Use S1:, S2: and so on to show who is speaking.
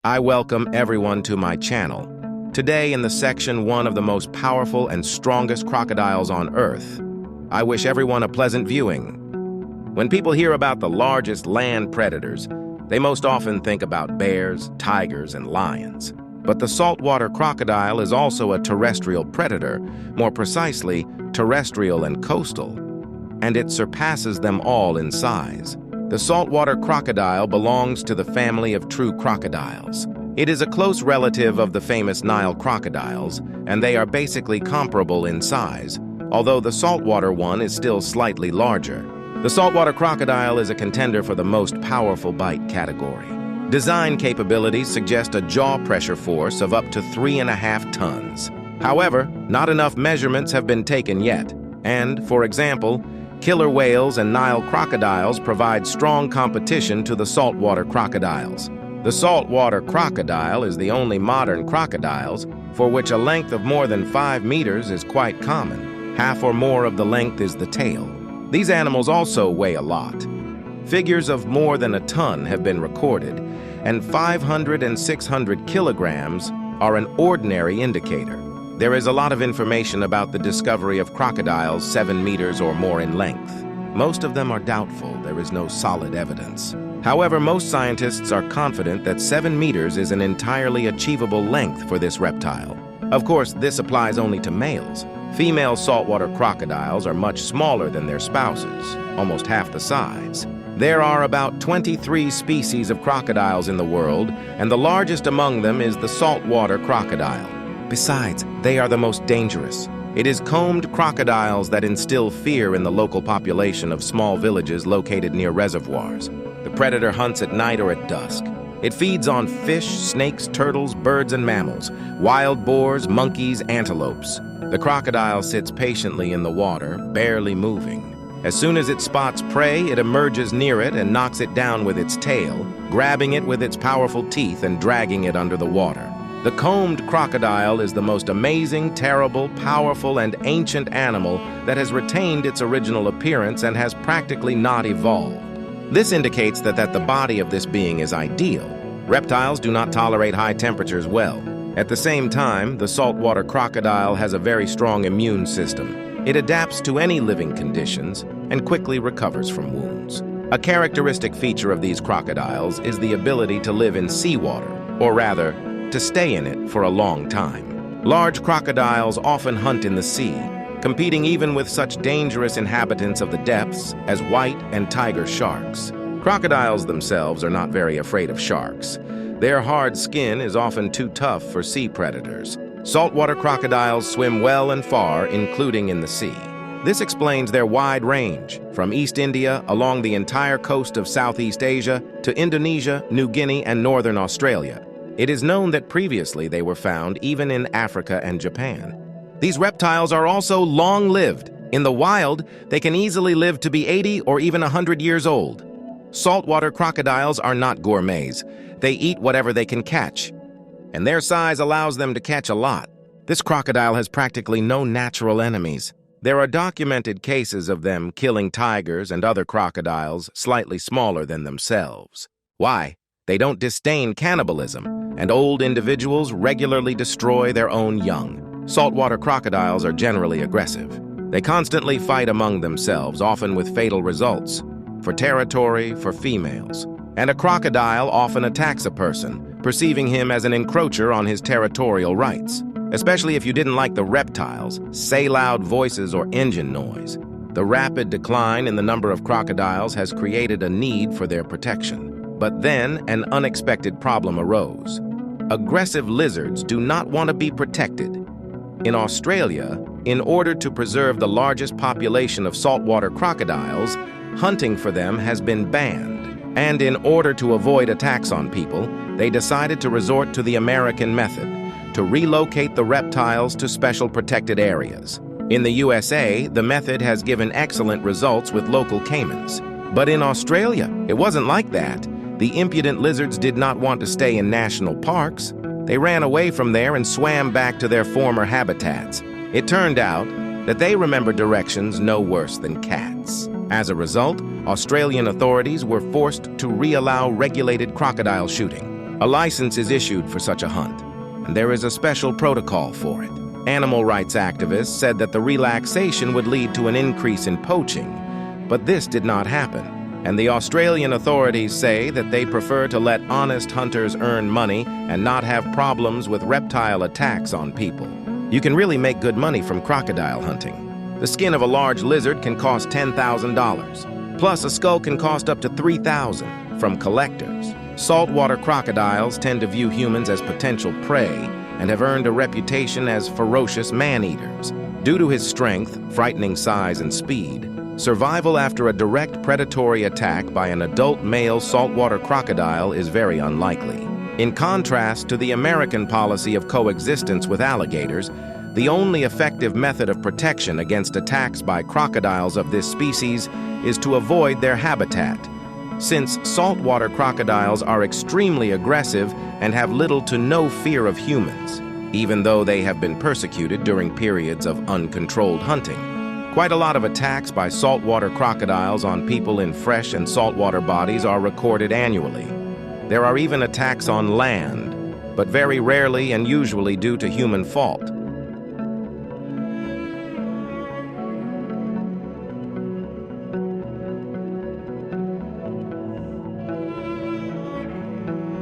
S1: I welcome everyone to my channel. Today, in the section 1 of the most powerful and strongest crocodiles on Earth, I wish everyone a pleasant viewing. When people hear about the largest land predators, they most often think about bears, tigers, and lions. But the saltwater crocodile is also a terrestrial predator, more precisely, terrestrial and coastal, and it surpasses them all in size. The saltwater crocodile belongs to the family of true crocodiles. It is a close relative of the famous Nile crocodiles, and they are basically comparable in size, although the saltwater one is still slightly larger. The saltwater crocodile is a contender for the most powerful bite category. Design capabilities suggest a jaw pressure force of up to 3.5 tons. However, not enough measurements have been taken yet, and, for example, killer whales and Nile crocodiles provide strong competition to the saltwater crocodiles. The saltwater crocodile is the only modern crocodiles for which a length of more than 5 meters is quite common. Half or more of the length is the tail. These animals also weigh a lot. Figures of more than a ton have been recorded, and 500 and 600 kilograms are an ordinary indicator. There is a lot of information about the discovery of crocodiles 7 meters or more in length. Most of them are doubtful. There is no solid evidence. However, most scientists are confident that 7 meters is an entirely achievable length for this reptile. Of course, this applies only to males. Female saltwater crocodiles are much smaller than their spouses, almost half the size. There are about 23 species of crocodiles in the world, and the largest among them is the saltwater crocodile. Besides, they are the most dangerous. It is combed crocodiles that instill fear in the local population of small villages located near reservoirs. The predator hunts at night or at dusk. It feeds on fish, snakes, turtles, birds, and mammals, wild boars, monkeys, antelopes. The crocodile sits patiently in the water, barely moving. As soon as it spots prey, it emerges near it and knocks it down with its tail, grabbing it with its powerful teeth and dragging it under the water. The combed crocodile is the most amazing, terrible, powerful, and ancient animal that has retained its original appearance and has practically not evolved. This indicates that the body of this being is ideal. Reptiles do not tolerate high temperatures well. At the same time, the saltwater crocodile has a very strong immune system. It adapts to any living conditions and quickly recovers from wounds. A characteristic feature of these crocodiles is the ability to live in seawater, or rather, to stay in it for a long time. Large crocodiles often hunt in the sea, competing even with such dangerous inhabitants of the depths as white and tiger sharks. Crocodiles themselves are not very afraid of sharks. Their hard skin is often too tough for sea predators. Saltwater crocodiles swim well and far, including in the sea. This explains their wide range, from East India along the entire coast of Southeast Asia to Indonesia, New Guinea, and northern Australia. It is known that previously they were found even in Africa and Japan. These reptiles are also long-lived. In the wild, they can easily live to be 80 or even 100 years old. Saltwater crocodiles are not gourmets. They eat whatever they can catch, and their size allows them to catch a lot. This crocodile has practically no natural enemies. There are documented cases of them killing tigers and other crocodiles slightly smaller than themselves. Why? They don't disdain cannibalism, and old individuals regularly destroy their own young. Saltwater crocodiles are generally aggressive. They constantly fight among themselves, often with fatal results, for territory, for females. And a crocodile often attacks a person, perceiving him as an encroacher on his territorial rights. Especially if you didn't like the reptiles, say loud voices or engine noise. The rapid decline in the number of crocodiles has created a need for their protection. But then an unexpected problem arose. Aggressive lizards do not want to be protected. In Australia, in order to preserve the largest population of saltwater crocodiles, hunting for them has been banned. And in order to avoid attacks on people, they decided to resort to the American method, to relocate the reptiles to special protected areas. In the USA, the method has given excellent results with local caimans. But in Australia, it wasn't like that. The impudent lizards did not want to stay in national parks. They ran away from there and swam back to their former habitats. It turned out that they remember directions no worse than cats. As a result, Australian authorities were forced to reallow regulated crocodile shooting. A license is issued for such a hunt, and there is a special protocol for it. Animal rights activists said that the relaxation would lead to an increase in poaching, but this did not happen, and the Australian authorities say that they prefer to let honest hunters earn money and not have problems with reptile attacks on people. You can really make good money from crocodile hunting. The skin of a large lizard can cost $10,000. Plus, a skull can cost up to $3,000 from collectors. Saltwater crocodiles tend to view humans as potential prey and have earned a reputation as ferocious man-eaters. Due to his strength, frightening size, and speed, survival after a direct predatory attack by an adult male saltwater crocodile is very unlikely. In contrast to the American policy of coexistence with alligators, the only effective method of protection against attacks by crocodiles of this species is to avoid their habitat, since saltwater crocodiles are extremely aggressive and have little to no fear of humans, even though they have been persecuted during periods of uncontrolled hunting. Quite a lot of attacks by saltwater crocodiles on people in fresh and saltwater bodies are recorded annually. There are even attacks on land, but very rarely and usually due to human fault.